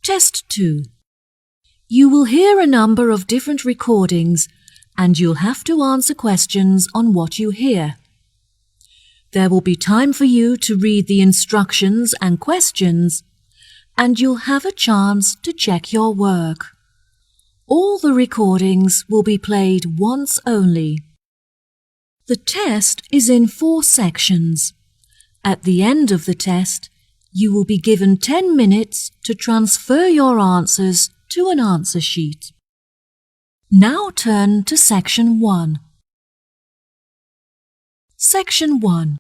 Test 2. You will hear a number of different recordings and you'll have to answer questions on what you hear. There will be time for you to read the instructions and questions, and you'll have a chance to check your work. All the recordings will be played once only. The test is in 4 sections. At the end of the test, you will be given 10 minutes to transfer your answers to an answer sheet. Now turn to Section 1. Section 1.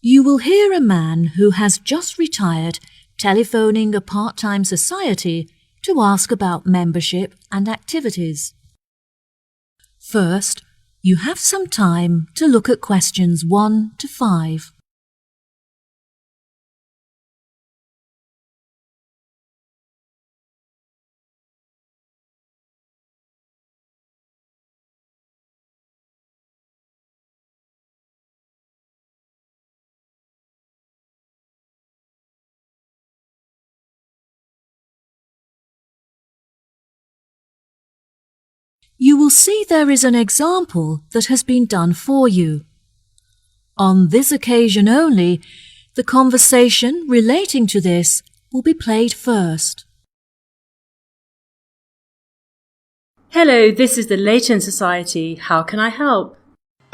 You will hear a man who has just retired telephoning a part-time society to ask about membership and activities. First, you have some time to look at questions 1 to 5. You will see there is an example that has been done for you. On this occasion only, the conversation relating to this will be played first. Hello, this is the Leighton Society. How can I help?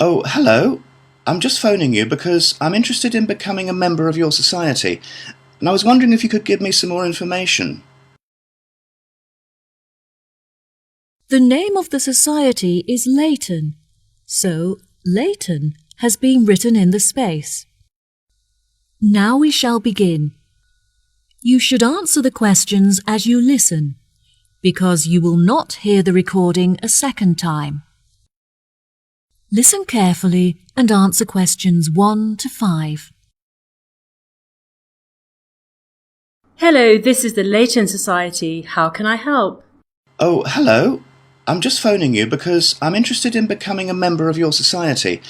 Oh, hello. I'm just phoning you because I'm interested in becoming a member of your society, and I was wondering if you could give me some more information. The name of the society is Leighton, so Leighton has been written in the space. Now we shall begin. You should answer the questions as you listen, because you will not hear the recording a second time. Listen carefully and answer questions 1 to 5. Hello, this is the Leighton Society. How can I help? Oh, hello. I'm just phoning you because I'm interested in becoming a member of your society,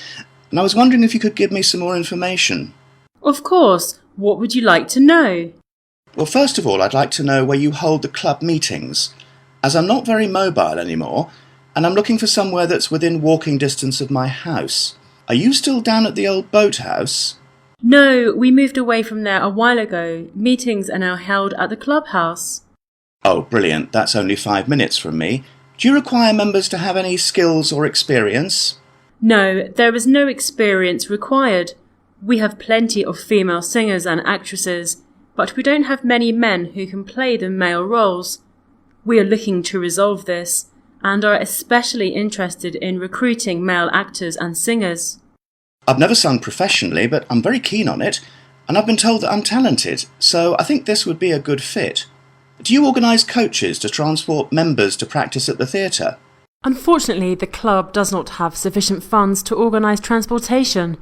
and I was wondering if you could give me some more information. Of course. What would you like to know? Well, first of all, I'd like to know where you hold the club meetings, as I'm not very mobile anymore, and I'm looking for somewhere that's within walking distance of my house. Are you still down at the old boathouse? No, we moved away from there a while ago. Meetings are now held at the clubhouse. Oh, brilliant. That's only 5 minutes from me. Do you require members to have any skills or experience? No, there is no experience required. We have plenty of female singers and actresses, but we don't have many men who can play the male roles. We are looking to resolve this, and are especially interested in recruiting male actors and singers. I've never sung professionally, but I'm very keen on it, and I've been told that I'm talented, so I think this would be a good fit. Do you organise coaches to transport members to practice at the theatre? Unfortunately, the club does not have sufficient funds to organise transportation,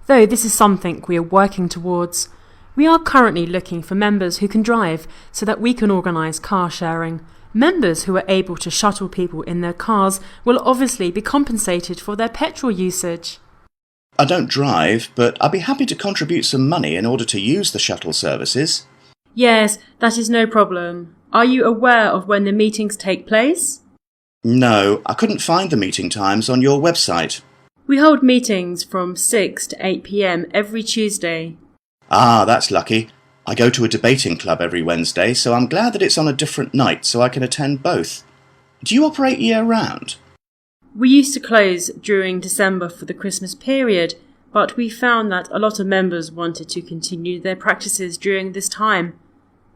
though this is something we are working towards. We are currently looking for members who can drive so that we can organise car sharing. Members who are able to shuttle people in their cars will obviously be compensated for their petrol usage. I don't drive, but I'd be happy to contribute some money in order to use the shuttle services. Yes, that is no problem. Are you aware of when the meetings take place? No, I couldn't find the meeting times on your website. We hold meetings from 6 to 8 p.m. every Tuesday. Ah, that's lucky. I go to a debating club every Wednesday, so I'm glad that it's on a different night so I can attend both. Do you operate year-round? We used to close during December for the Christmas period, but we found that a lot of members wanted to continue their practices during this time.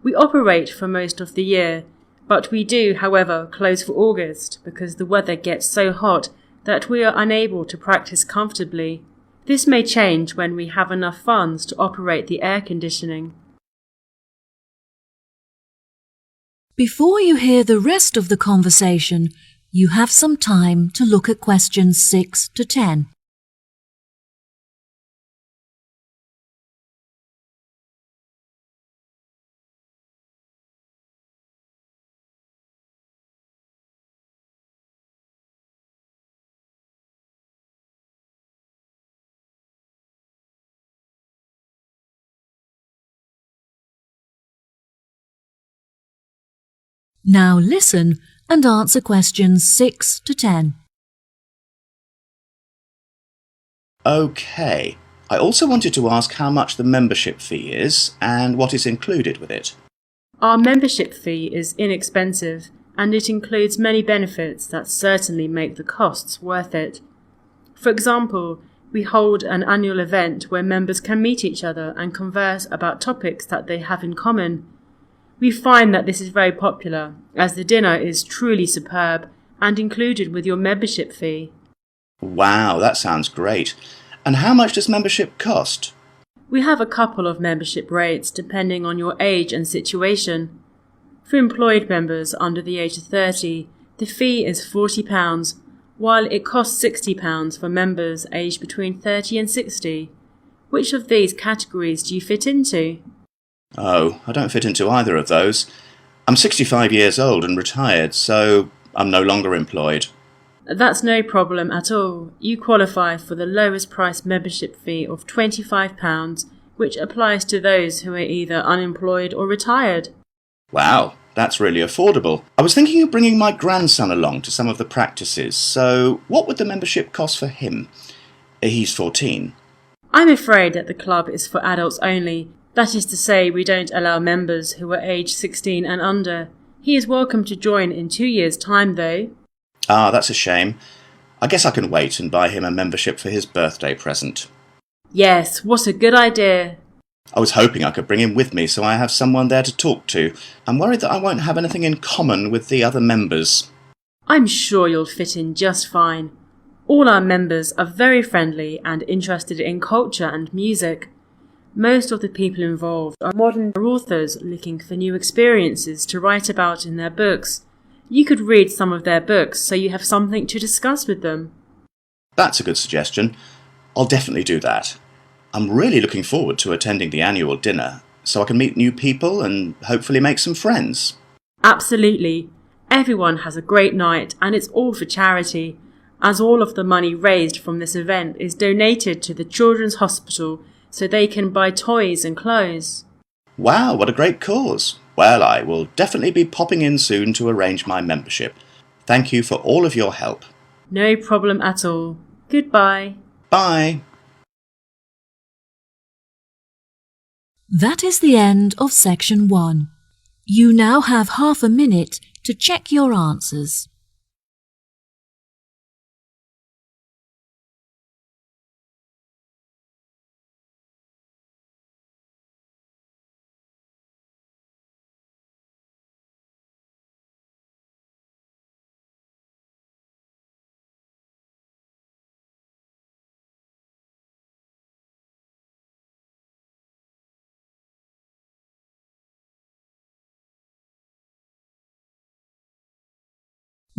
We operate for most of the year, but we do, however, close for August because the weather gets so hot that we are unable to practice comfortably. This may change when we have enough funds to operate the air conditioning. Before you hear the rest of the conversation, you have some time to look at questions 6 to 10. Now listen and answer questions 6 to 10. OK. I also wanted to ask how much the membership fee is and what is included with it. Our membership fee is inexpensive, and it includes many benefits that certainly make the costs worth it. For example, we hold an annual event where members can meet each other and converse about topics that they have in common. We find that this is very popular, as the dinner is truly superb and included with your membership fee. Wow, that sounds great. And how much does membership cost? We have a couple of membership rates depending on your age and situation. For employed members under the age of 30, the fee is £40, while it costs £60 for members aged between 30 and 60. Which of these categories do you fit into? Oh, I don't fit into either of those. I'm 65 years old and retired, so I'm no longer employed. That's no problem at all. You qualify for the lowest price membership fee of £25, which applies to those who are either unemployed or retired. Wow, that's really affordable. I was thinking of bringing my grandson along to some of the practices, so what would the membership cost for him? He's 14. I'm afraid that the club is for adults only. That is to say, we don't allow members who are aged 16 and under. He is welcome to join in 2 years' time, though. Ah, that's a shame. I guess I can wait and buy him a membership for his birthday present. Yes, what a good idea. I was hoping I could bring him with me so I have someone there to talk to. I'm worried that I won't have anything in common with the other members. I'm sure you'll fit in just fine. All our members are very friendly and interested in culture and music. Most of the people involved are modern authors looking for new experiences to write about in their books. You could read some of their books so you have something to discuss with them. That's a good suggestion. I'll definitely do that. I'm really looking forward to attending the annual dinner so I can meet new people and hopefully make some friends. Absolutely. Everyone has a great night and it's all for charity, as all of the money raised from this event is donated to the Children's Hospital so they can buy toys and clothes. Wow, what a great cause. Well, I will definitely be popping in soon to arrange my membership. Thank you for all of your help. No problem at all. Goodbye. Bye. That is the end of section 1. You now have half a minute to check your answers.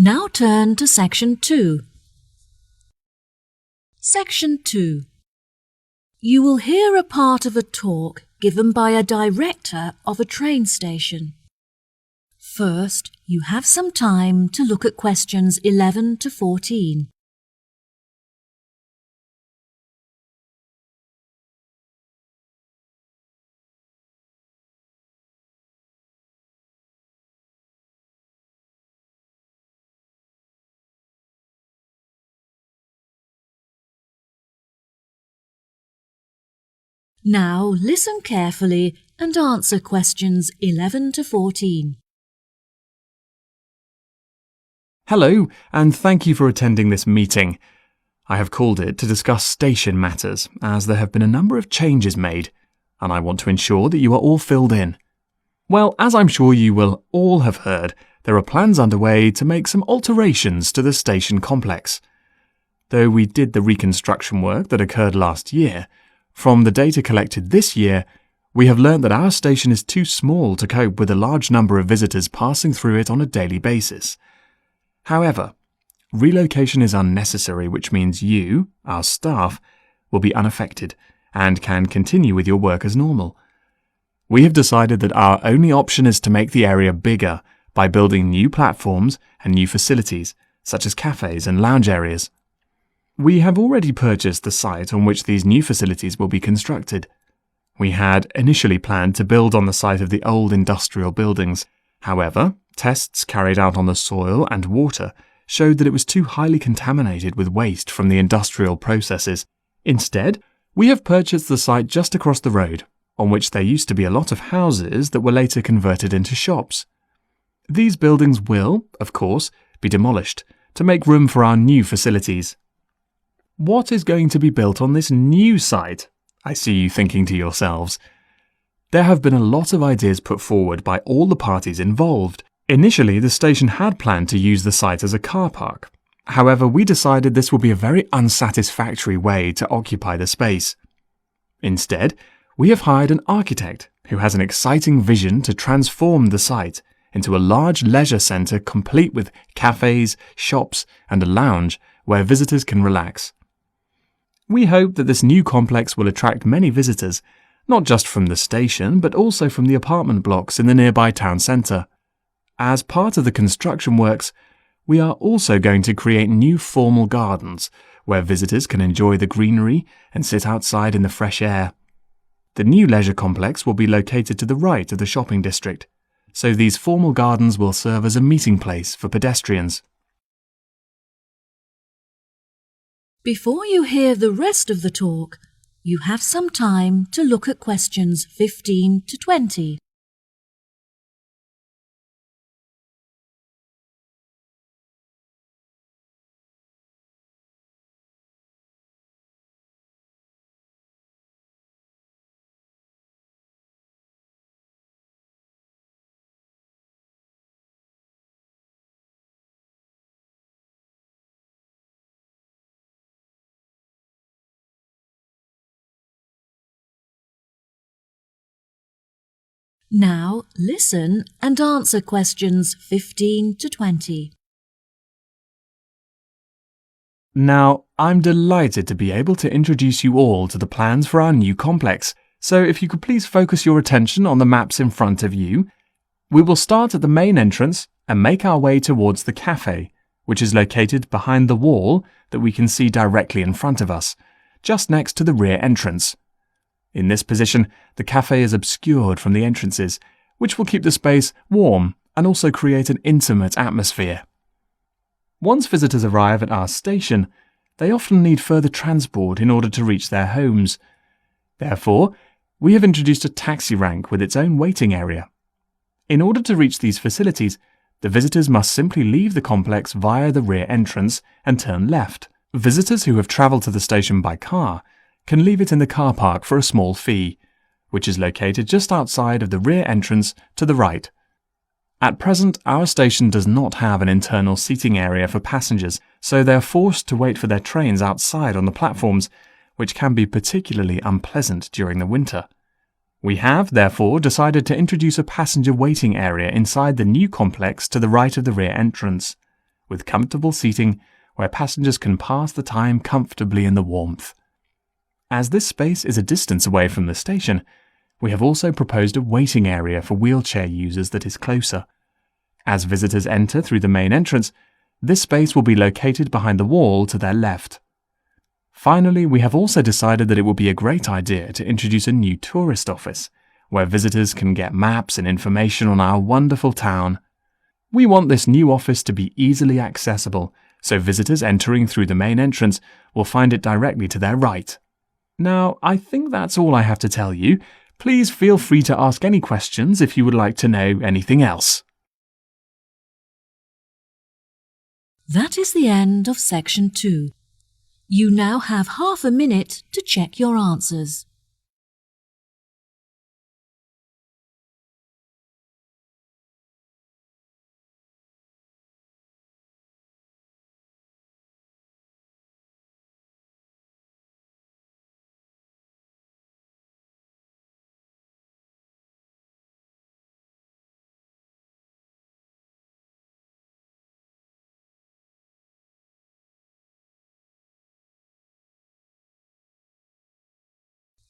Now turn to section 2. Section 2. You will hear a part of a talk given by a director of a train station. First, you have some time to look at questions 11 to 14. Now listen carefully and answer questions 11 to 14. Hello, and thank you for attending this meeting. I have called it to discuss station matters, as there have been a number of changes made, and I want to ensure that you are all filled in. Well, as I'm sure you will all have heard, there are plans underway to make some alterations to the station complex. Though we did the reconstruction work that occurred last year, from the data collected this year, we have learned that our station is too small to cope with a large number of visitors passing through it on a daily basis. However, relocation is unnecessary, which means you, our staff, will be unaffected and can continue with your work as normal. We have decided that our only option is to make the area bigger by building new platforms and new facilities, such as cafes and lounge areas. We have already purchased the site on which these new facilities will be constructed. We had initially planned to build on the site of the old industrial buildings. However, Tests carried out on the soil and water showed that it was too highly contaminated with waste from the industrial processes. Instead, we have purchased the site just across the road, on which there used to be a lot of houses that were later converted into shops. These buildings will, of course, be demolished to make room for our new facilities. What is going to be built on this new site? I see you thinking to yourselves. There have been a lot of ideas put forward by all the parties involved. Initially, the station had planned to use the site as a car park. However, we decided this would be a very unsatisfactory way to occupy the space. Instead, we have hired an architect who has an exciting vision to transform the site into a large leisure centre complete with cafes, shops, and a lounge where visitors can relax. We hope that this new complex will attract many visitors, not just from the station, but also from the apartment blocks in the nearby town centre. As part of the construction works, we are also going to create new formal gardens where visitors can enjoy the greenery and sit outside in the fresh air. The new leisure complex will be located to the right of the shopping district, so these formal gardens will serve as a meeting place for pedestrians. Before you hear the rest of the talk, you have some time to look at questions 15 to 20. Now listen and answer questions 15 to 20. Now, I'm delighted to be able to introduce you all to the plans for our new complex, so if you could please focus your attention on the maps in front of you. We will start at the main entrance and make our way towards the cafe, which is located behind the wall that we can see directly in front of us, just next to the rear entrance. In this position, the cafe is obscured from the entrances, which will keep the space warm and also create an intimate atmosphere. Once visitors arrive at our station, they often need further transport in order to reach their homes. Therefore, we have introduced a taxi rank with its own waiting area. In order to reach these facilities, the visitors must simply leave the complex via the rear entrance and turn left. Visitors who have travelled to the station by car can leave it in the car park for a small fee, which is located just outside of the rear entrance to the right. At present, our station does not have an internal seating area for passengers, so they are forced to wait for their trains outside on the platforms, which can be particularly unpleasant during the winter. We have, therefore, decided to introduce a passenger waiting area inside the new complex to the right of the rear entrance, with comfortable seating where passengers can pass the time comfortably in the warmth. As this space is a distance away from the station, we have also proposed a waiting area for wheelchair users that is closer. As visitors enter through the main entrance, this space will be located behind the wall to their left. Finally, we have also decided that it would be a great idea to introduce a new tourist office, where visitors can get maps and information on our wonderful town. We want this new office to be easily accessible, so visitors entering through the main entrance will find it directly to their right. Now, I think that's all I have to tell you. Please feel free to ask any questions if you would like to know anything else. That is the end of section 2. You now have half a minute to check your answers.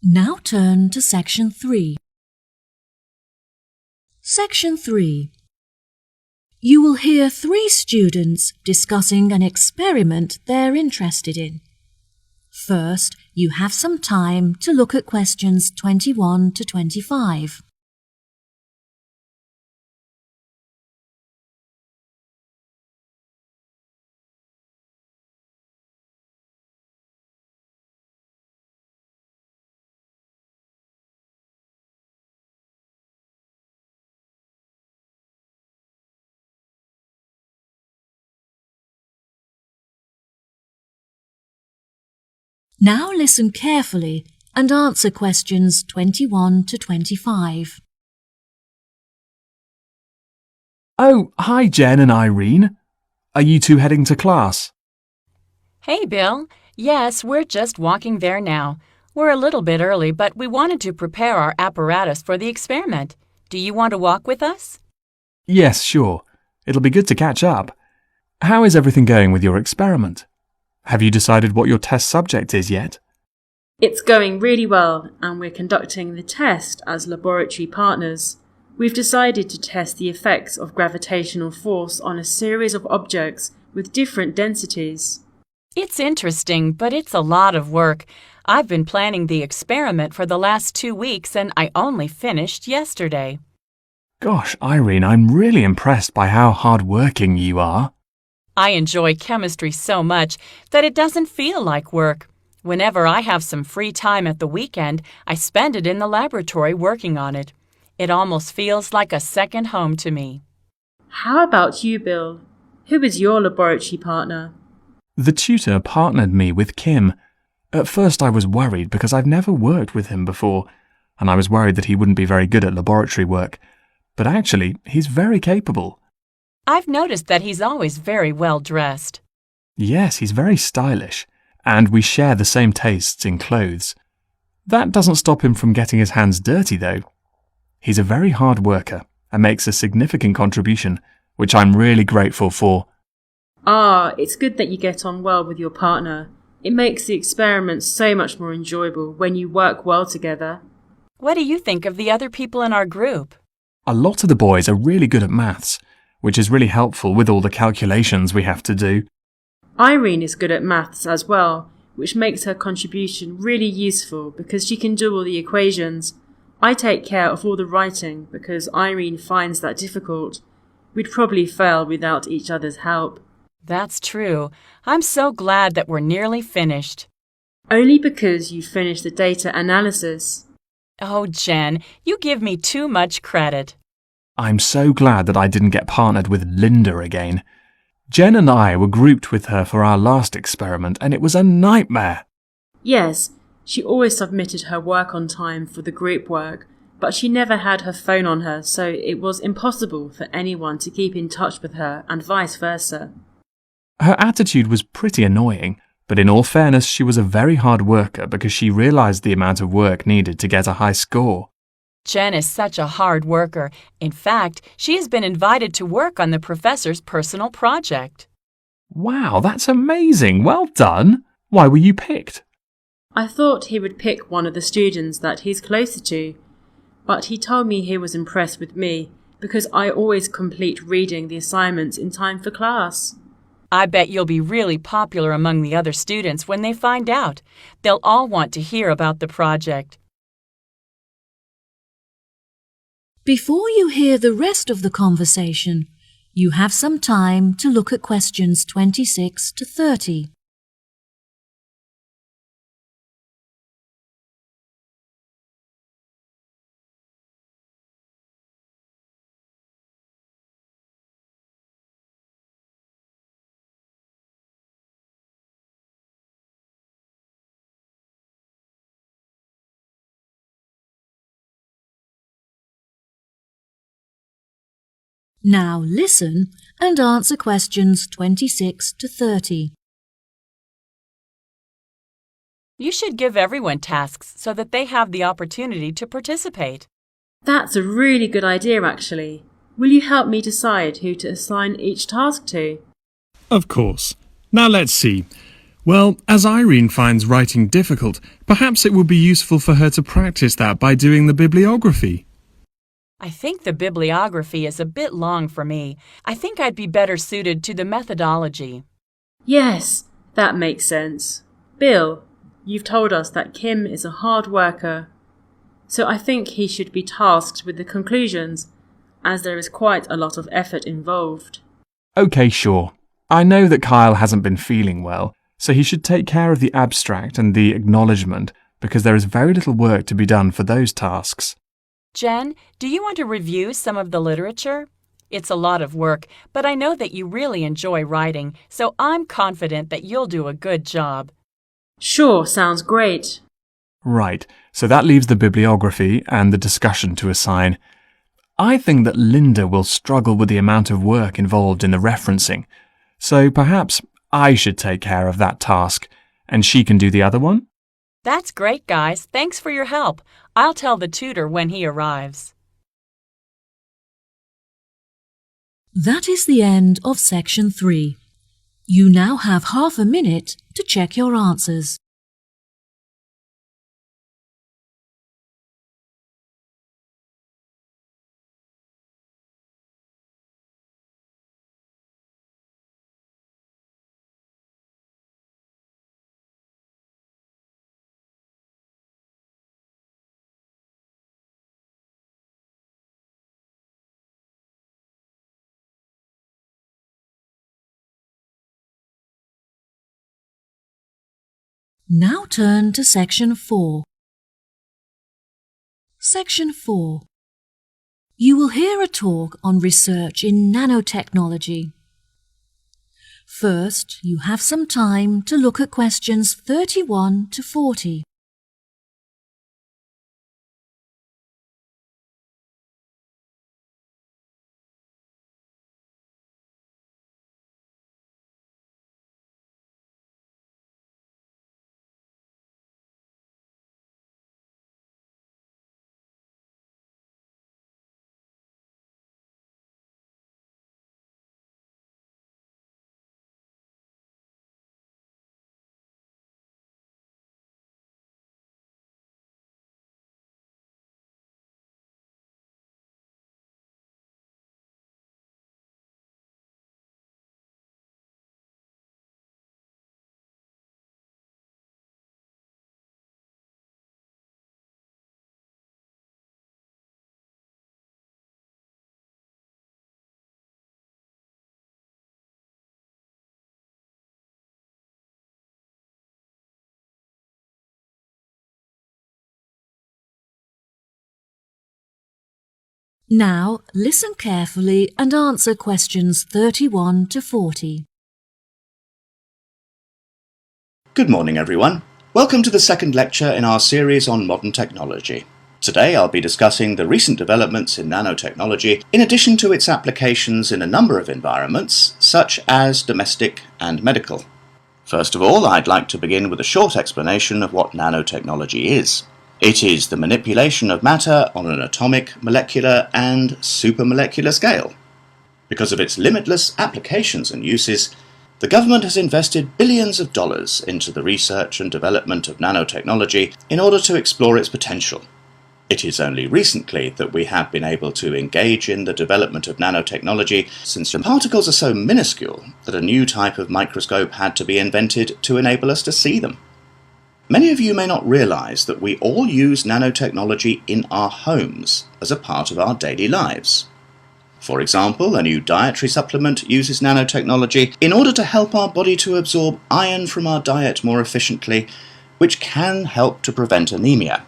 Now turn to section 3. Section 3. You will hear 3 students discussing an experiment they're interested in. First, you have some time to look at questions 21 to 25. Now listen carefully and answer questions 21 to 25. Oh, hi Jen and Irene. Are you two heading to class? Hey, Bill. Yes, we're just walking there now. We're a little bit early, but we wanted to prepare our apparatus for the experiment. Do you want to walk with us? Yes, sure. It'll be good to catch up. How is everything going with your experiment? Have you decided what your test subject is yet? It's going really well, and we're conducting the test as laboratory partners. We've decided to test the effects of gravitational force on a series of objects with different densities. It's interesting, but it's a lot of work. I've been planning the experiment for the last 2 weeks, and I only finished yesterday. Gosh, Irene, I'm really impressed by how hard-working you are. I enjoy chemistry so much that it doesn't feel like work. Whenever I have some free time at the weekend, I spend it in the laboratory working on it. It almost feels like a second home to me. How about you, Bill? Who is your laboratory partner? The tutor partnered me with Kim. At first I was worried because I've never worked with him before, and I was worried that he wouldn't be very good at laboratory work. But actually, he's very capable. I've noticed that he's always very well dressed. Yes, he's very stylish, and we share the same tastes in clothes. That doesn't stop him from getting his hands dirty, though. He's a very hard worker and makes a significant contribution, which I'm really grateful for. It's good that you get on well with your partner. It makes the experiment so much more enjoyable when you work well together. What do you think of the other people in our group? A lot of the boys are really good at maths, which is really helpful with all the calculations we have to do. Irene is good at maths as well, which makes her contribution really useful because she can do all the equations. I take care of all the writing because Irene finds that difficult. We'd probably fail without each other's help. That's true. I'm so glad that we're nearly finished. Only because you finished the data analysis. Oh, Jen, you give me too much credit. I'm so glad that I didn't get partnered with Linda again. Jen and I were grouped with her for our last experiment, and it was a nightmare. Yes, she always submitted her work on time for the group work, but she never had her phone on her, so it was impossible for anyone to keep in touch with her and vice versa. Her attitude was pretty annoying, but in all fairness, she was a very hard worker because she realised the amount of work needed to get a high score. Jen is such a hard worker. In fact, she has been invited to work on the professor's personal project. Wow, that's amazing. Well done. Why were you picked? I thought he would pick one of the students that he's closer to, but he told me he was impressed with me because I always complete reading the assignments in time for class. I bet you'll be really popular among the other students when they find out. They'll all want to hear about the project. Before you hear the rest of the conversation, you have some time to look at questions 26 to 30. Now listen and answer questions 26 to 30. You should give everyone tasks so that they have the opportunity to participate. That's a really good idea, actually. Will you help me decide who to assign each task to? Of course. Now let's see. Well, as Irene finds writing difficult, perhaps it would be useful for her to practice that by doing the bibliography. I think the bibliography is a bit long for me. I think I'd be better suited to the methodology. Yes, that makes sense. Bill, you've told us that Kim is a hard worker, so I think he should be tasked with the conclusions, as there is quite a lot of effort involved. OK, sure. I know that Kyle hasn't been feeling well, so he should take care of the abstract and the acknowledgement, because there is very little work to be done for those tasks. Jen, do you want to review some of the literature? It's a lot of work, but I know that you really enjoy writing, so I'm confident that you'll do a good job. Sure, sounds great. Right, so that leaves the bibliography and the discussion to assign. I think that Linda will struggle with the amount of work involved in the referencing, so perhaps I should take care of that task, and she can do the other one? That's great, guys. Thanks for your help. I'll tell the tutor when he arrives. That is the end of section 3. You now have half a minute to check your answers. Now turn to section 4. Section 4. You will hear a talk on research in nanotechnology. First, you have some time to look at questions 31 to 40. Now, listen carefully and answer questions 31 to 40. Good morning, everyone. Welcome to the second lecture in our series on modern technology. Today I'll be discussing the recent developments in nanotechnology in addition to its applications in a number of environments, such as domestic and medical. First of all, I'd like to begin with a short explanation of what nanotechnology is. It is the manipulation of matter on an atomic, molecular, and supramolecular scale. Because of its limitless applications and uses, the government has invested billions of dollars into the research and development of nanotechnology in order to explore its potential. It is only recently that we have been able to engage in the development of nanotechnology, since the particles are so minuscule that a new type of microscope had to be invented to enable us to see them. Many of you may not realize that we all use nanotechnology in our homes as a part of our daily lives. For example, a new dietary supplement uses nanotechnology in order to help our body to absorb iron from our diet more efficiently, which can help to prevent anemia.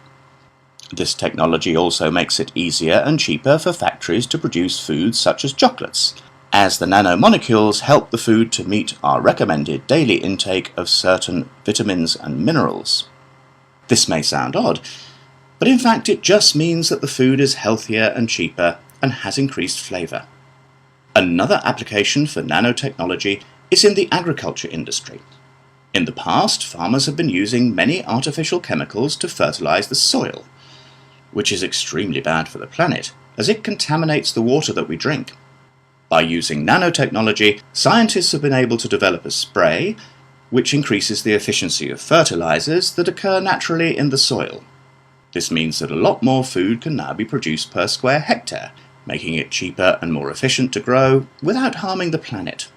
This technology also makes it easier and cheaper for factories to produce foods such as chocolates, as the nanomolecules help the food to meet our recommended daily intake of certain vitamins and minerals. This may sound odd, but in fact it just means that the food is healthier and cheaper and has increased flavour. Another application for nanotechnology is in the agriculture industry. In the past, farmers have been using many artificial chemicals to fertilise the soil, which is extremely bad for the planet, as it contaminates the water that we drink. By using nanotechnology, scientists have been able to develop a spray which increases the efficiency of fertilizers that occur naturally in the soil. This means that a lot more food can now be produced per square hectare, making it cheaper and more efficient to grow without harming the planet.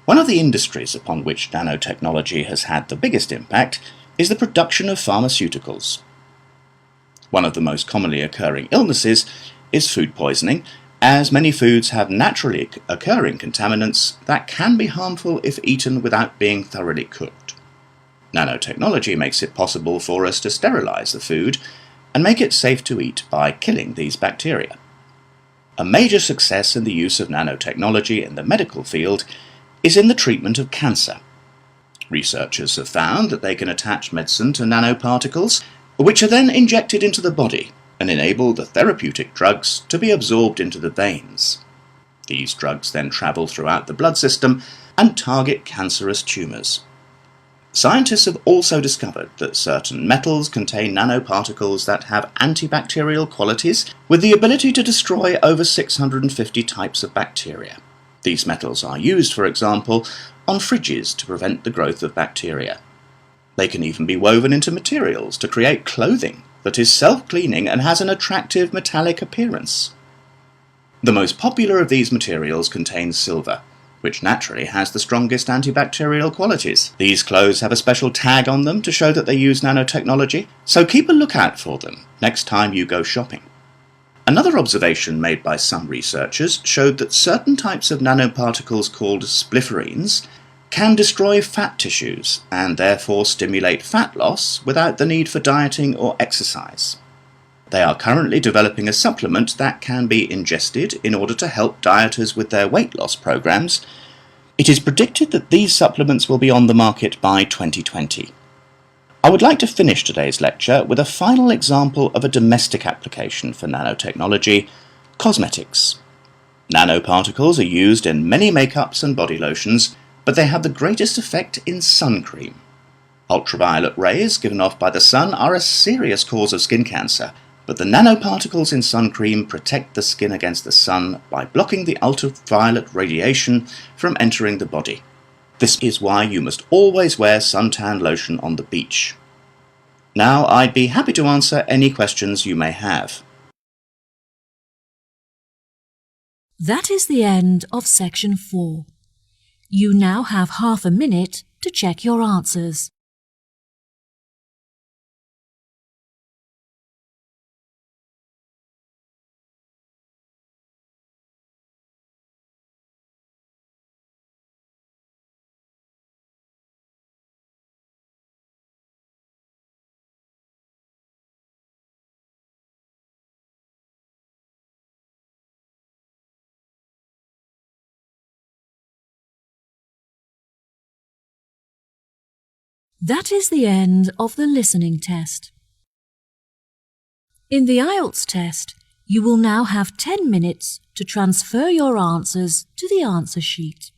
One of the industries upon which nanotechnology has had the biggest impact is the production of pharmaceuticals. One of the most commonly occurring illnesses is food poisoning, as many foods have naturally occurring contaminants that can be harmful if eaten without being thoroughly cooked. Nanotechnology makes it possible for us to sterilize the food and make it safe to eat by killing these bacteria. A major success in the use of nanotechnology in the medical field is in the treatment of cancer. Researchers have found that they can attach medicine to nanoparticles, which are then injected into the body and enable the therapeutic drugs to be absorbed into the veins. These drugs then travel throughout the blood system and target cancerous tumours. Scientists have also discovered that certain metals contain nanoparticles that have antibacterial qualities with the ability to destroy over 650 types of bacteria. These metals are used, for example, on fridges to prevent the growth of bacteria. They can even be woven into materials to create clothing that is self-cleaning and has an attractive metallic appearance. The most popular of these materials contains silver, which naturally has the strongest antibacterial qualities. These clothes have a special tag on them to show that they use nanotechnology, so keep a lookout for them next time you go shopping. Another observation made by some researchers showed that certain types of nanoparticles called splifferines can destroy fat tissues and therefore stimulate fat loss without the need for dieting or exercise. They are currently developing a supplement that can be ingested in order to help dieters with their weight loss programs. It is predicted that these supplements will be on the market by 2020. I would like to finish today's lecture with a final example of a domestic application for nanotechnology: cosmetics. Nanoparticles are used in many makeups and body lotions, but they have the greatest effect in sun cream. Ultraviolet rays given off by the sun are a serious cause of skin cancer, but the nanoparticles in sun cream protect the skin against the sun by blocking the ultraviolet radiation from entering the body. This is why you must always wear suntan lotion on the beach. Now, I'd be happy to answer any questions you may have. That is the end of section 4. You now have half a minute to check your answers. That is the end of the listening test. In the IELTS test, you will now have 10 minutes to transfer your answers to the answer sheet.